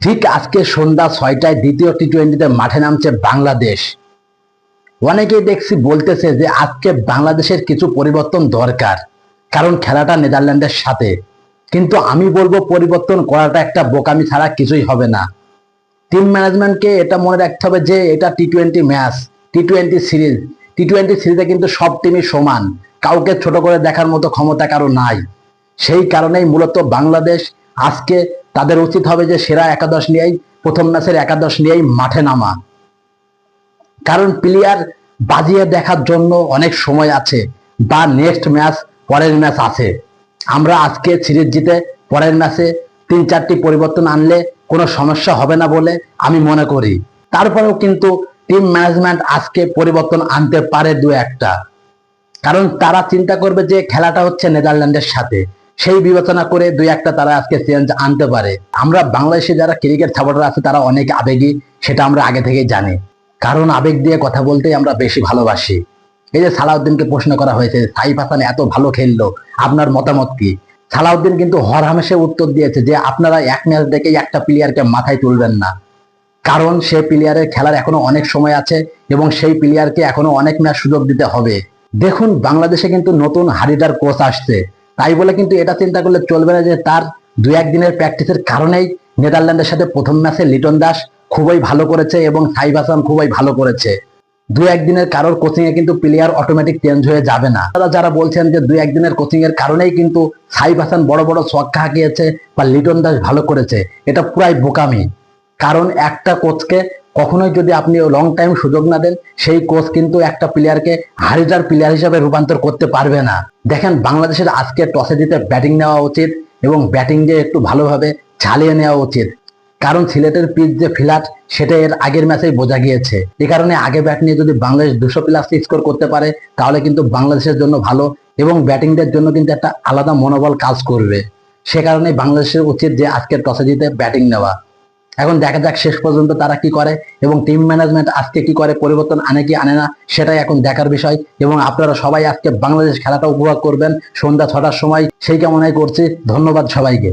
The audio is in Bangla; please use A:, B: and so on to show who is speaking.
A: ঠিক আজকে সন্ধ্যা 6টায় দ্বিতীয় টি-20তে মাঠে নামছে বাংলাদেশ। অনেকেই দেখছি বলতেছে যে আজকে বাংলাদেশের কিছু পরিবর্তন দরকার, কারণ খেলাটা নেদারল্যান্ডের সাথে। কিন্তু আমি বলবো পরিবর্তন করাটা একটা বোকামি ছাড়া কিছুই হবে না। টিম ম্যানেজমেন্টকে এটা মনে রাখতে হবে যে এটা টি-20 ম্যাচ, টি-20 সিরিজ। টি-20 সিরিজে কিন্তু সব টিমই সমান, কাউকে ছোট করে দেখার মতো ক্ষমতা কারো নাই। সেই কারণেই মূলত বাংলাদেশ আজকে তাদের উচিত হবে যে সেরা একাদশ নিয়েই, প্রথম ম্যাচের একাদশ নিয়েই মাঠে নামা। কারণ প্লেয়ার বাজিয়ে দেখার জন্য অনেক সময় আছে, বা নেক্সট ম্যাচ, পরের ম্যাচ আছে। আমরা আজকে সিরিজ জিতে পরের ম্যাচে 3-4টি পরিবর্তন আনলে কোনো সমস্যা হবে না বলে আমি মনে করি। তারপরেও কিন্তু টিম ম্যানেজমেন্ট আজকে পরিবর্তন আনতে পারে দু একটা, কারণ তারা চিন্তা করবে যে খেলাটা হচ্ছে নেদারল্যান্ডের সাথে, সেই বিবেচনা করে দুই একটা তারা আজকে চেঞ্জ আনতে পারে। আমরা বাংলাদেশে যারা ক্রিকেট সাপোর্টার আছে তারা অনেক আবেগী, সেটা আমরা আগে থেকেই জানি, কারণ আবেগ দিয়ে কথা বলতেই আমরা বেশি ভালোবাসি। এই যে সালাউদ্দিনকে প্রশ্ন করা হয়েছে, সাইফ হাসান এত ভালো খেললো, আপনার মতামত কি? সালাউদ্দিন কিন্তু হরহামেশে উত্তর দিয়েছে যে আপনারা এক ম্যাচ দেখেই একটা প্লেয়ারকে মাথায় তুলবেন না, কারণ সে প্লেয়ারের খেলার এখনো অনেক সময় আছে এবং সেই প্লেয়ারকে এখনো অনেক ম্যাচ সুযোগ দিতে হবে। দেখুন, বাংলাদেশে কিন্তু নতুন হারিডার কোচ আসছে, তাই বলে কিন্তু এটা চিন্তা করলে চলবে না যে তার 2-1 দিনের প্র্যাকটিসের কারণেই নেদারল্যান্ডের সাথে প্রথম ম্যাচে লিটন দাস খুবই ভালো করেছে এবং সাইফ হাসান খুবই ভালো করেছে। 2-1 দিনের কারোর কোচিং এ কিন্তু প্লেয়ার অটোমেটিক চেঞ্জ হয়ে যাবে না। তারা যারা বলছেন যে 2-1 দিনের কোচিং এর কারণেই কিন্তু সাইফ হাসান বড় বড় ছক্কা হাঁকিয়েছে বা লিটন দাস ভালো করেছে, এটা পুরাই বোকামি। কারণ একটা কোচকে কখনোই যদি আপনি লং টাইম সুযোগ না দেন, সেই কোচ কিন্তু একটা প্লেয়ারকে হারিজার প্লেয়ার হিসেবে রূপান্তর করতে পারবে না। দেখেন, বাংলাদেশের আজকে টসে জিতে ব্যাটিং নেওয়া উচিত এবং ব্যাটিং দিয়ে একটু ভালোভাবে চালিয়ে নেওয়া উচিত, কারণ সিলেটের পিচ যে ফ্ল্যাট সেটা এর আগের ম্যাচেই বোঝা গিয়েছে। এই কারণে আগে ব্যাট নিয়ে যদি বাংলাদেশ 200+ স্কোর করতে পারে তাহলে কিন্তু বাংলাদেশের জন্য ভালো এবং ব্যাটিংদের জন্য কিন্তু একটা আলাদা মনোবল কাজ করবে। সে কারণে বাংলাদেশের উচিত যে আজকে টসে জিতে ব্যাটিং নেওয়া। এখন দেখা যাক শেষ পর্যন্ত তারা কি করে এবং টিম ম্যানেজমেন্ট আজকে কি করে, পরিবর্তন আনে কি আনে না, সেটাই এখন দেখার বিষয়। এবং আপনারা সবাই আজকে বাংলাদেশ খেলাটা উপভোগ করবেন সন্ধ্যা 6টার সময়, সেই কামনাই করছি। ধন্যবাদ সবাইকে।